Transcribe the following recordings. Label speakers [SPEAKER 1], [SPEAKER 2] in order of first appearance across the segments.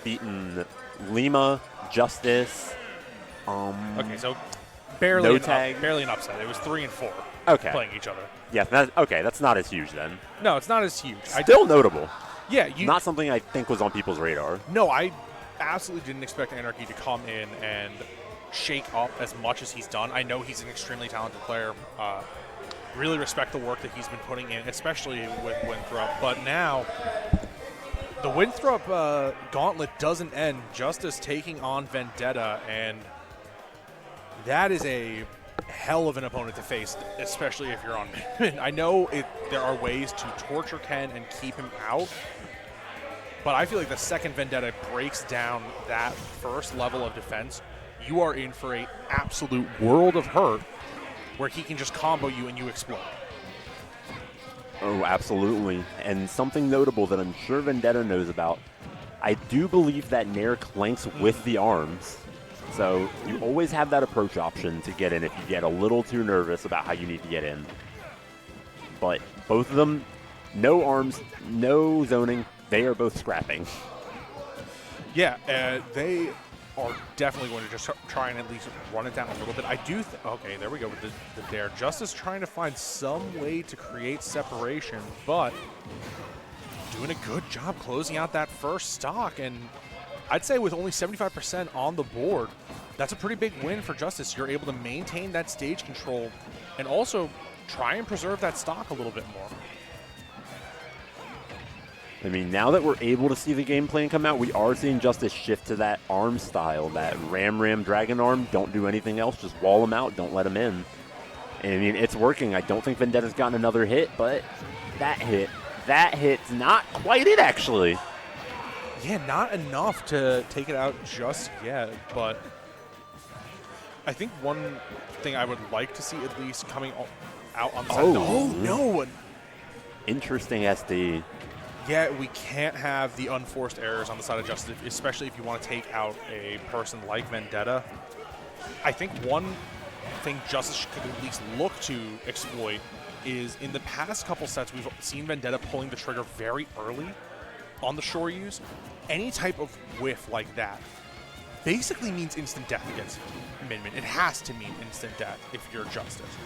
[SPEAKER 1] beaten Lima, Justice.
[SPEAKER 2] Okay, so barely
[SPEAKER 1] no
[SPEAKER 2] an
[SPEAKER 1] tag.
[SPEAKER 2] barely an upset. It was 3 and 4 playing each other.
[SPEAKER 1] Yeah, that's not as huge then.
[SPEAKER 2] No, it's not as huge.
[SPEAKER 1] Still notable.
[SPEAKER 2] Yeah,
[SPEAKER 1] not something I think was on people's radar.
[SPEAKER 2] No, I absolutely didn't expect Anarchy to come in and shake up as much as he's done. I know he's an extremely talented player. Really respect the work that he's been putting in, especially with Winthrop. But now, the Winthrop gauntlet doesn't end. Justice taking on Vendetta, and that is a hell of an opponent to face, especially if you're on Min. I know there are ways to torture Ken and keep him out, but I feel like the second Vendetta breaks down that first level of defense, you are in for an absolute world of hurt where he can just combo you and you explode.
[SPEAKER 1] Oh, absolutely. And something notable that I'm sure Vendetta knows about, I do believe that Nair clanks with the arms. So you always have that approach option to get in if you get a little too nervous about how you need to get in. But both of them, no arms, no zoning, they are both scrapping.
[SPEAKER 2] Yeah, they are definitely going to just try and at least run it down a little bit. I do okay, there we go with the dare. Justice trying to find some way to create separation, but doing a good job closing out that first stock. And I'd say with only 75% on the board, that's a pretty big win for Justice. You're able to maintain that stage control and also try and preserve that stock a little bit more.
[SPEAKER 1] I mean, now that we're able to see the game plan come out, we are seeing Justice shift to that arm style, that ram dragon arm. Don't do anything else. Just wall him out. Don't let him in. And I mean, it's working. I don't think Vendetta's gotten another hit, but that hit's not quite it, actually.
[SPEAKER 2] Yeah, not enough to take it out just yet, but I think one thing I would like to see at least coming out on the side. Oh, no.
[SPEAKER 1] Interesting SD.
[SPEAKER 2] Yeah, we can't have the unforced errors on the side of Justice, especially if you want to take out a person like Vendetta. I think one thing Justice could at least look to exploit is in the past couple sets, we've seen Vendetta pulling the trigger very early on the Shoryus. Any type of whiff like that basically means instant death against Min Min. It has to mean instant death if you're Justice.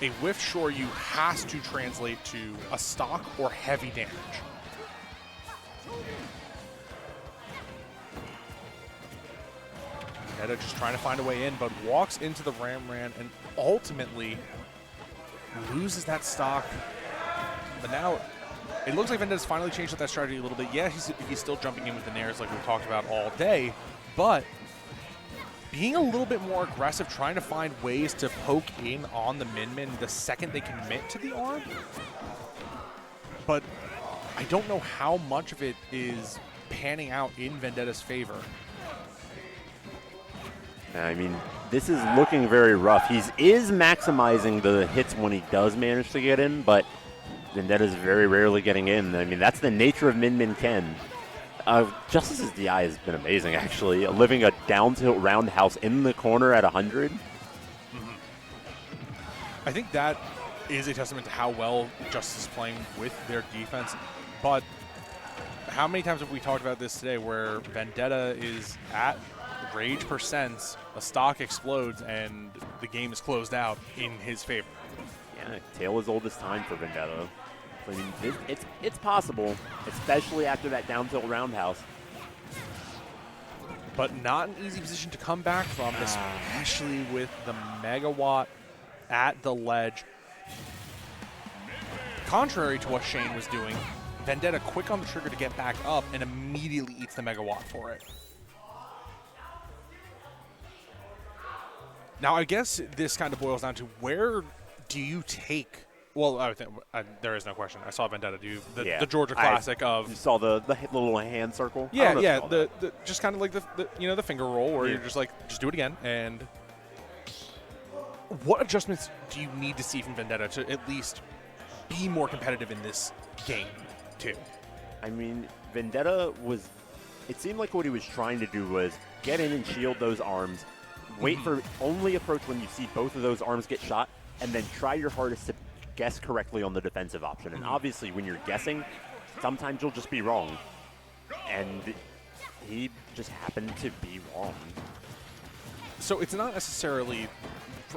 [SPEAKER 2] A whiff Shoryu has to translate to a stock or heavy damage. Vendetta just trying to find a way in, but walks into the Ram and ultimately loses that stock. But now it looks like Vendetta's finally changed up that strategy a little bit. Yeah, he's still jumping in with the nairs like we've talked about all day, but being a little bit more aggressive, trying to find ways to poke in on the Min the second they commit to the arm. But I don't know how much of it is panning out in Vendetta's favor.
[SPEAKER 1] I mean, this is looking very rough. He is maximizing the hits when he does manage to get in, but Vendetta's very rarely getting in. I mean, that's the nature of Min Ken. Justice's DI has been amazing, actually. Living a down tilt roundhouse in the corner at 100.
[SPEAKER 2] I think that is a testament to how well Justice is playing with their defense. But how many times have we talked about this today where Vendetta is at rage percents, a stock explodes, and the game is closed out in his favor?
[SPEAKER 1] Yeah, tale as old as time for Vendetta. I mean, it's possible, especially after that down tilt roundhouse.
[SPEAKER 2] But not an easy position to come back from, especially with the megawatt at the ledge. Contrary to what Shane was doing, Vendetta quick on the trigger to get back up and immediately eats the megawatt for it. Now, I guess this kind of boils down to where do you take... Well, I think there is no question. I saw Vendetta do the Georgia Classic of...
[SPEAKER 1] You saw the little hand circle?
[SPEAKER 2] Yeah, the just kind of like the finger roll where you're just like, just do it again. And what adjustments do you need to see from Vendetta to at least be more competitive in this game, too?
[SPEAKER 1] I mean, Vendetta was... It seemed like what he was trying to do was get in and shield those arms, wait for only approach when you see both of those arms get shot, and then try your hardest to guess correctly on the defensive option. And obviously, when you're guessing, sometimes you'll just be wrong. And He just happened to be wrong.
[SPEAKER 2] So it's not necessarily,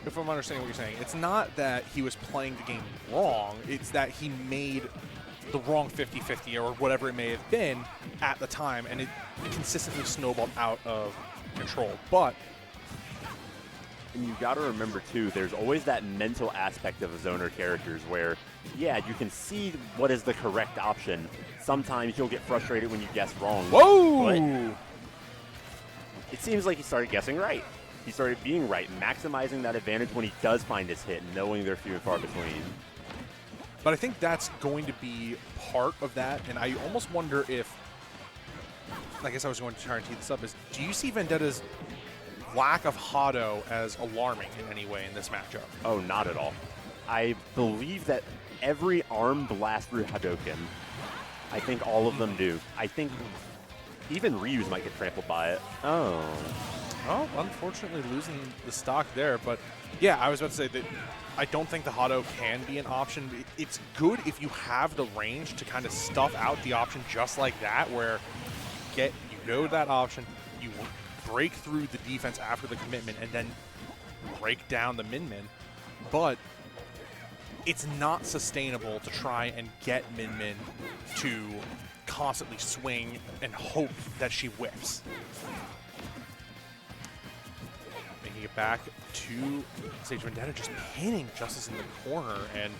[SPEAKER 2] if I'm understanding what you're saying, it's not that he was playing the game wrong. It's that he made the wrong 50-50 or whatever it may have been at the time, and it consistently snowballed out of control. But
[SPEAKER 1] and you got to remember, too, there's always that mental aspect of zoner characters where, yeah, you can see what is the correct option. Sometimes you'll get frustrated when you guess wrong.
[SPEAKER 2] whoa!
[SPEAKER 1] But it seems like he started guessing right. He started being right, maximizing that advantage when he does find his hit, knowing they're few and far between.
[SPEAKER 2] But I think that's going to be part of that, and I almost wonder if, I guess I was going to try and tee this up, is do you see Vendetta's lack of Hado as alarming in any way in this matchup?
[SPEAKER 1] Oh, not at all. I believe that every arm blast through Hadoken. I think all of them do. I think even Ryu's might get trampled by it. Oh.
[SPEAKER 2] Oh, unfortunately losing the stock there. But yeah, I was about to say that I don't think the Hado can be an option. It's good if you have the range to kind of stuff out the option just like that, where you know that option, you break through the defense after the commitment, and then break down the min-min. But it's not sustainable to try and get min-min to constantly swing and hope that she whiffs. Making it back to Sage Vendetta, just pinning Justice in the corner. And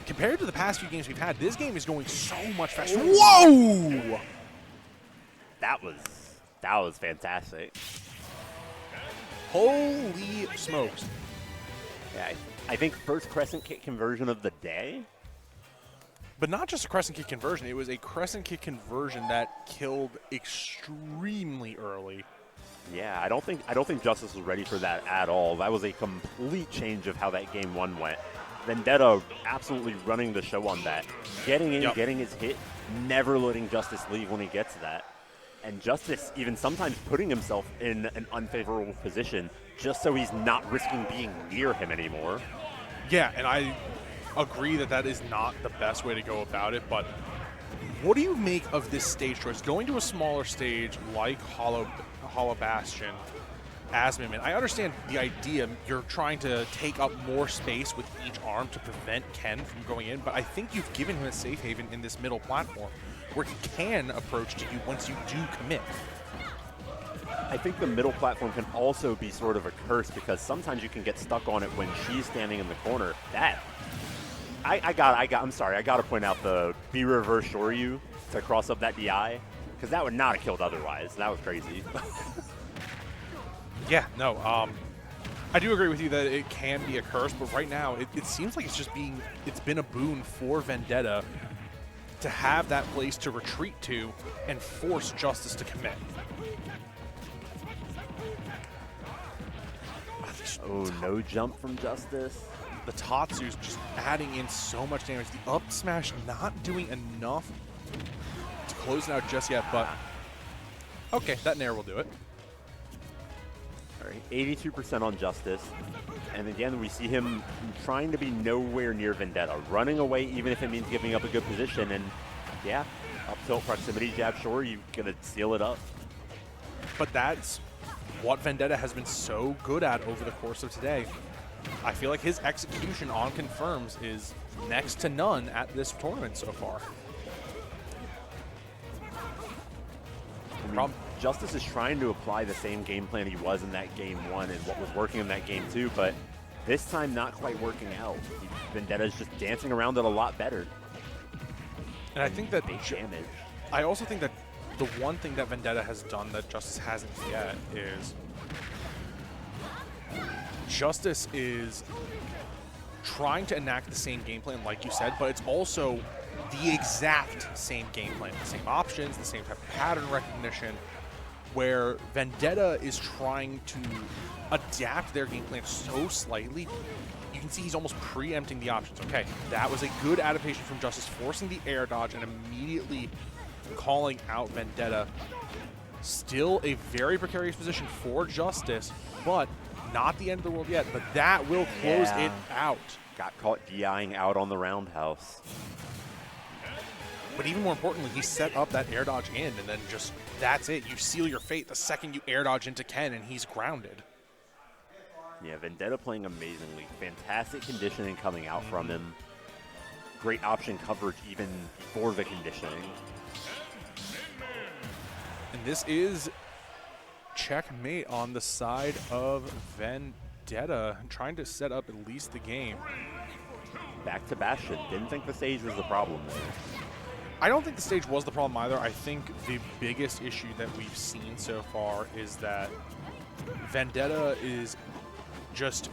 [SPEAKER 2] compared to the past few games we've had, this game is going so much faster. Whoa!
[SPEAKER 1] That was fantastic.
[SPEAKER 2] Holy smokes.
[SPEAKER 1] Yeah, I think first crescent kick conversion of the day.
[SPEAKER 2] But not just a crescent kick conversion, it was a crescent kick conversion that killed extremely early.
[SPEAKER 1] Yeah, I don't think Justice was ready for that at all. That was a complete change of how that game one went. Vendetta absolutely running the show on that. Getting in, getting his hit, never letting Justice leave when he gets that. And Justice even sometimes putting himself in an unfavorable position just so he's not risking being near him anymore.
[SPEAKER 2] Yeah, and I agree that that is not the best way to go about it, but what do you make of this stage choice? Going to a smaller stage like Hollow Bastion as min-min. I understand the idea. You're trying to take up more space with each arm to prevent Ken from going in, but I think you've given him a safe haven in this middle platform where he can approach to you once you do commit.
[SPEAKER 1] I think the middle platform can also be sort of a curse because sometimes you can get stuck on it when she's standing in the corner. I'm sorry, I got to point out the B reverse Shoryu to cross up that DI because that would not have killed otherwise. That was crazy.
[SPEAKER 2] Yeah, no, I do agree with you that it can be a curse, but right now it seems like it's been a boon for Vendetta to have that place to retreat to and force Justice to commit.
[SPEAKER 1] Oh, no jump from Justice.
[SPEAKER 2] The Tatsu's just adding in so much damage. The up smash not doing enough to close it out just yet, but okay, that Nair will do it.
[SPEAKER 1] All right, 82% on Justice. And again, we see him trying to be nowhere near Vendetta, running away even if it means giving up a good position. And yeah, up tilt proximity jab, sure, you're going to seal it up.
[SPEAKER 2] But that's what Vendetta has been so good at over the course of today. I feel like his execution on confirms is next to none at this tournament so far.
[SPEAKER 1] I mean, Justice is trying to apply the same game plan he was in that game one and what was working in that game two, but this time not quite working out. Vendetta's just dancing around it a lot better.
[SPEAKER 2] And I think that
[SPEAKER 1] damage.
[SPEAKER 2] I also think that the one thing that Vendetta has done that Justice hasn't yet is Justice is trying to enact the same game plan, like you said, but it's also the exact same game plan, the same options, the same type of pattern recognition, where Vendetta is trying to adapt their game plan so slightly. You can see he's almost preempting the options. Okay, that was a good adaptation from Justice, forcing the air dodge and immediately calling out Vendetta. Still a very precarious position for Justice, but not the end of the world yet, but that will close it out.
[SPEAKER 1] Got caught DIing out on the roundhouse.
[SPEAKER 2] But even more importantly, he set up that air dodge in, and then just that's it. You seal your fate the second you air dodge into Ken, and he's grounded.
[SPEAKER 1] Yeah, Vendetta playing amazingly. Fantastic conditioning coming out from him. Great option coverage even before the conditioning.
[SPEAKER 2] And this is checkmate on the side of Vendetta, trying to set up at least the game.
[SPEAKER 1] Back to Bastion. Didn't think the stage was the problem there.
[SPEAKER 2] I don't think the stage was the problem either. I think the biggest issue that we've seen so far is that Vendetta is just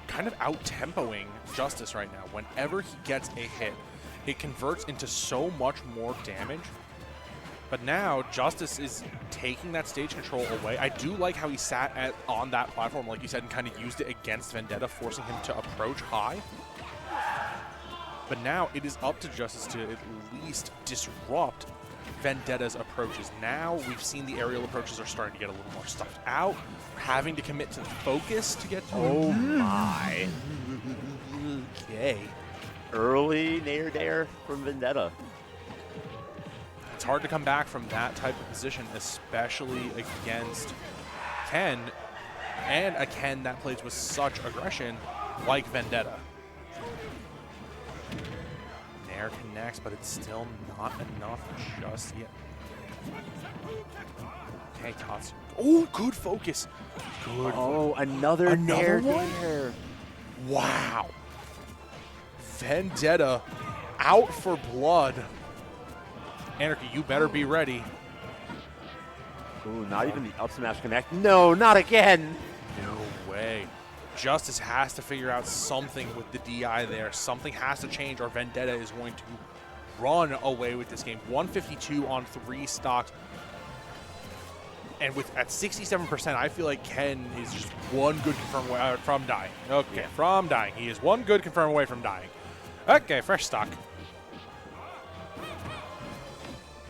[SPEAKER 2] kind of out-tempoing Justice right now. Whenever he gets a hit, it converts into so much more damage. But now Justice is taking that stage control away. I do like how he sat on that platform, like you said, and kind of used it against Vendetta, forcing him to approach high. But now it is up to Justice to at least disrupt Vendetta's approaches. Now we've seen the aerial approaches are starting to get a little more stuffed out. We're having to commit to the focus to get to
[SPEAKER 1] Oh my.
[SPEAKER 2] Okay.
[SPEAKER 1] Early Nair Dare from Vendetta.
[SPEAKER 2] It's hard to come back from that type of position, especially against Ken, and a Ken that plays with such aggression like Vendetta. Nair connects, but it's still not enough just yet. Okay, Tatsu. Oh, good focus. Good.
[SPEAKER 1] Oh, another Nair
[SPEAKER 2] one?
[SPEAKER 1] Dare.
[SPEAKER 2] Wow. Vendetta out for blood. Anarchy, you better be ready.
[SPEAKER 1] Ooh, not even the up smash connect. No, not again.
[SPEAKER 2] No way. Justice has to figure out something with the DI there. Something has to change or Vendetta is going to run away with this game. 152 on 3 stocks. And with at 67%, I feel like Ken is just one good confirm away from dying. Okay,
[SPEAKER 1] yeah.
[SPEAKER 2] From dying. He is one good confirm away from dying. Okay, fresh stock.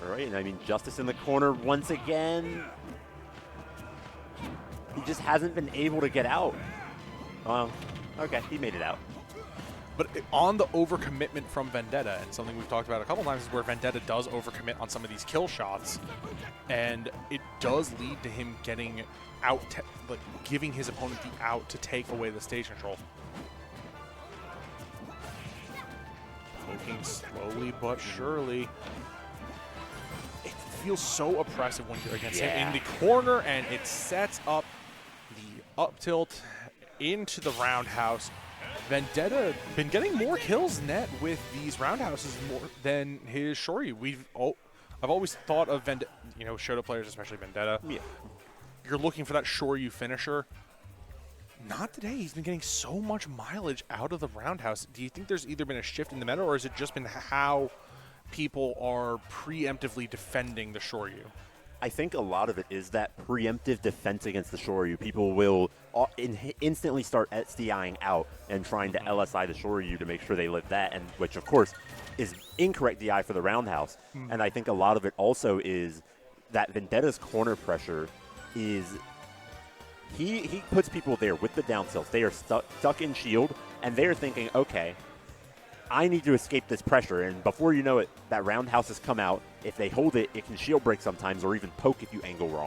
[SPEAKER 1] All right, and I mean, Justice in the corner once again. He just hasn't been able to get out. Okay, he made it out.
[SPEAKER 2] But on the overcommitment from Vendetta, and something we've talked about a couple times is where Vendetta does overcommit on some of these kill shots, and it does lead to him getting out, like giving his opponent the out to take away the stage control. Poking slowly but surely. It feels so oppressive when you're against him in the corner, and it sets up the up tilt into the roundhouse. Vendetta been getting more kills net with these roundhouses more than his Shoryu. I've always thought of Vendetta, you know, Shota players, especially Vendetta.
[SPEAKER 1] Yeah.
[SPEAKER 2] You're looking for that Shoryu finisher. Not today. He's been getting so much mileage out of the roundhouse. Do you think there's either been a shift in the meta, or has it just been how people are preemptively defending the Shoryu?
[SPEAKER 1] I think a lot of it is that preemptive defense against the Shoryu. People will instantly start SDIing out and trying to LSI the Shoryu to make sure they live that, and which of course is incorrect DI for the roundhouse. And I think a lot of it also is that Vendetta's corner pressure is he puts people there with the down tilts. They are stuck in shield, and they're thinking, okay, I need to escape this pressure, and before you know it, that roundhouse has come out. If they hold it, it can shield break sometimes or even poke if you angle wrong.